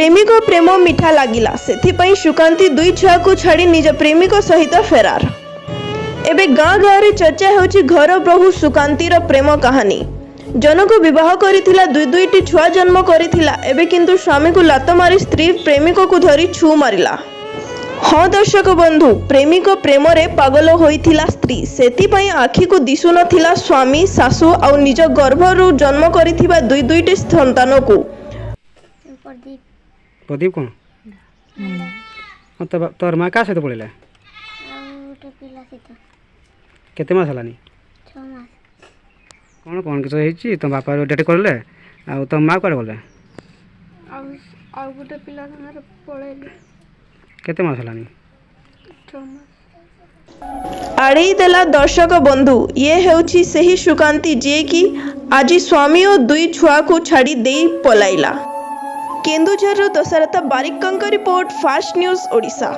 प्रेमिक प्रेम मिठा लगिला से सुकांती दुई छुआ को छाड़ी निज प्रेमिक सहित फेरार। एबे गाँ गाँव रे चर्चा होची घर बहु सुकांतीर प्रेम कहानी। जनक विवाह करिथिला दुईटी छुआ जन्म करिथिला एबे किंतु स्वामी को लात मारी स्त्री प्रेमिक को धरी छु मारिला। हाँ दर्शक बंधु, प्रेमिक प्रेम रे पागल होइथिला स्त्री सेतिपई आखि को दिसु नथिला स्वामी सासु और निज गर्भरु जन्म करिथिबा दुईटी संतान को। प्रदीप कौन तोर माँ क्या सहित पढ़ला केते मास हलानी कौन कौन किस होती तुम बापा डेट करले आ तुम माँ कड़े गले गोटे पिला पलैली केते मास हलानी आड़े देला दर्शक बंधु ये हेउची सही सुकांती जे कि आज स्वामी और दुई छुआ को छाड़ी दे पलाइला। केन्दुझर दशरथ बारिक रिपोर्ट फास्ट न्यूज ओडिशा।